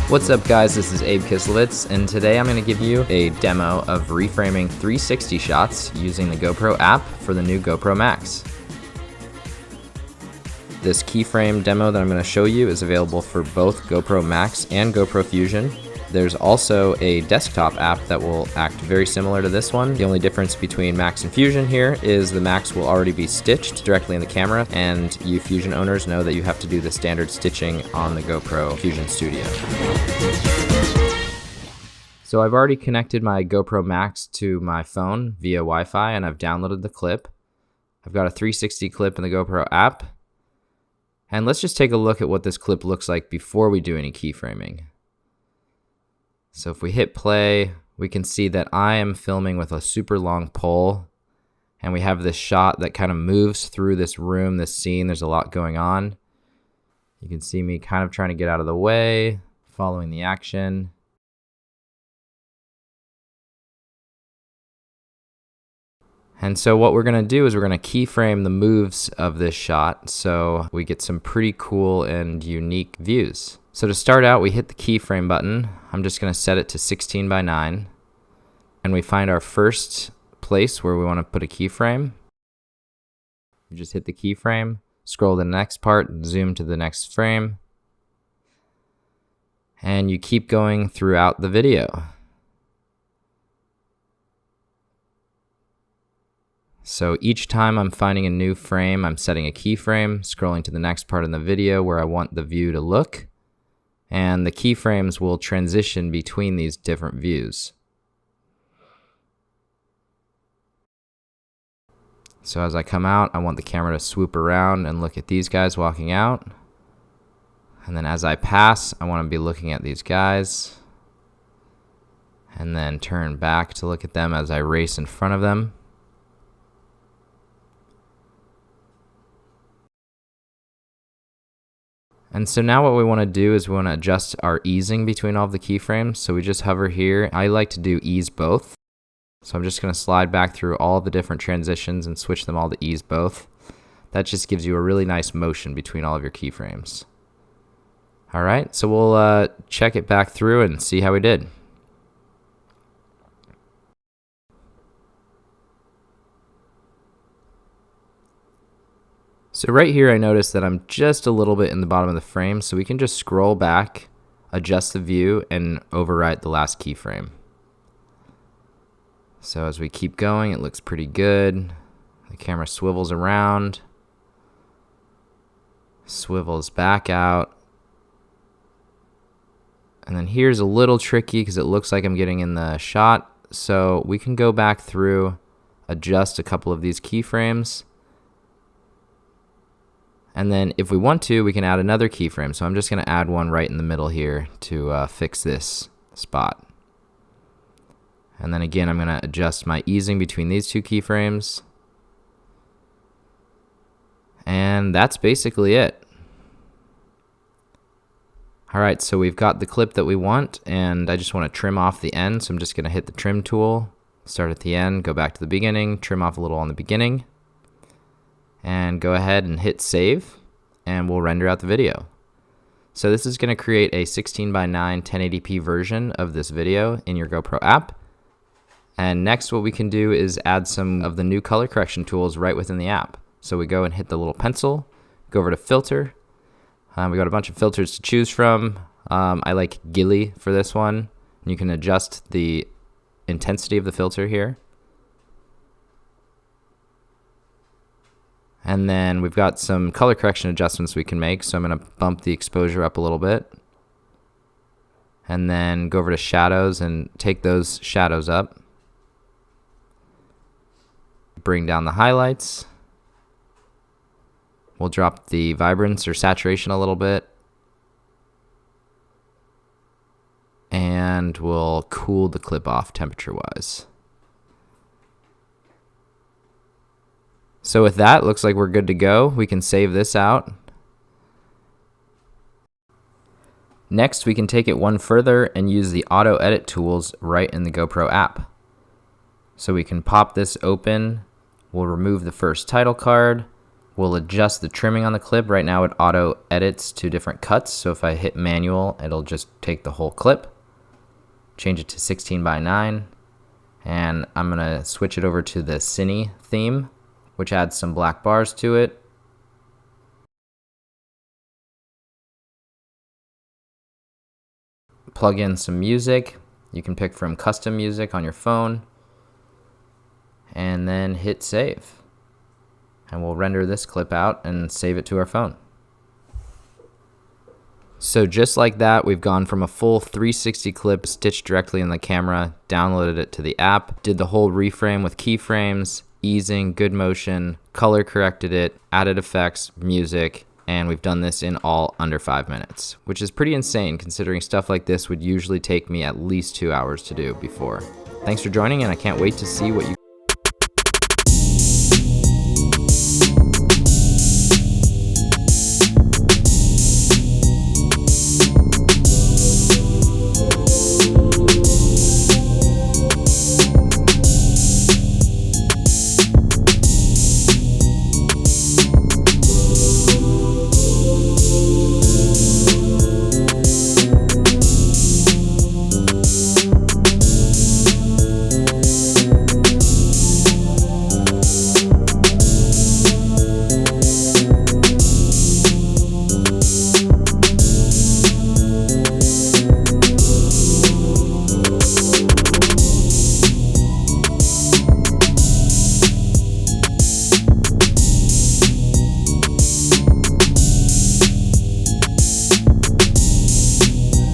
What's up guys, this is Abe Kislevitz, and today I'm going to give you a demo of reframing 360 shots using the GoPro app for the new GoPro Max. This keyframe demo that I'm going to show you is available for both GoPro Max and GoPro Fusion. There's also a desktop app that will act very similar to this one. The only difference between Max and Fusion here is the Max will already be stitched directly in the camera, and you Fusion owners know that you have to do the standard stitching on the GoPro Fusion Studio. So I've already connected my GoPro Max to my phone via Wi-Fi, and I've downloaded the clip. I've got a 360 clip in the GoPro app. And let's just take a look at what this clip looks like before we do any keyframing. So if we hit play, we can see that I am filming with a super long pole, and we have this shot that kind of moves through this room, this scene. There's a lot going on. You can see me kind of trying to get out of the way, following the action. And so what we're going to do is we're going to keyframe the moves of this shot so we get some pretty cool and unique views. So to start out, we hit the keyframe button. I'm just going to set it to 16 by 9. And we find our first place where we want to put a keyframe. You just hit the keyframe, scroll to the next part, zoom to the next frame. And you keep going throughout the video. So each time I'm finding a new frame, I'm setting a keyframe, scrolling to the next part in the video where I want the view to look, and the keyframes will transition between these different views. So as I come out, I want the camera to swoop around and look at these guys walking out. And then as I pass, I want to be looking at these guys. And then turn back to look at them as I race in front of them. And so now what we want to do is we want to adjust our easing between all of the keyframes. So we just hover here. I like to do ease both. So I'm just going to slide back through all the different transitions and switch them all to ease both. That just gives you a really nice motion between all of your keyframes. All right, so we'll check it back through and see how we did. So right here I notice that I'm just a little bit in the bottom of the frame, so we can just scroll back, adjust the view, and overwrite the last keyframe. So as we keep going, it looks pretty good. The camera swivels around, swivels back out. And then here's a little tricky because it looks like I'm getting in the shot. So we can go back through, adjust a couple of these keyframes. And then if we want to, we can add another keyframe. So I'm just going to add one right in the middle here to fix this spot. And then again, I'm going to adjust my easing between these two keyframes. And that's basically it. All right, so we've got the clip that we want, and I just want to trim off the end. So I'm just going to hit the trim tool, start at the end, go back to the beginning, trim off a little on the beginning. And go ahead and hit save, and we'll render out the video. So this is going to create a 16 by 9 1080p version of this video in your GoPro app. And next what we can do is add some of the new color correction tools right within the app. So we go and hit the little pencil, go over to filter. We got a bunch of filters to choose from. I like Gilly for this one. You can adjust the intensity of the filter here. And then we've got some color correction adjustments we can make. So I'm going to bump the exposure up a little bit. And then go over to shadows and take those shadows up. Bring down the highlights. We'll drop the vibrance or saturation a little bit. And we'll cool the clip off temperature-wise. So with that, looks like we're good to go. We can save this out. Next, we can take it one further and use the auto edit tools right in the GoPro app. So we can pop this open. We'll remove the first title card. We'll adjust the trimming on the clip. Right now it auto edits to different cuts, so if I hit manual, it'll just take the whole clip. Change it to 16:9, and I'm gonna switch it over to the Cine theme, which adds some black bars to it. Plug in some music. You can pick from custom music on your phone, and then hit save. And we'll render this clip out and save it to our phone. So just like that, we've gone from a full 360 clip stitched directly in the camera, downloaded it to the app, did the whole reframe with keyframes, easing, good motion, color corrected it, added effects, music, and we've done this in all under 5 minutes, which is pretty insane considering stuff like this would usually take me at least 2 hours to do before. Thanks for joining, and I can't wait to see what you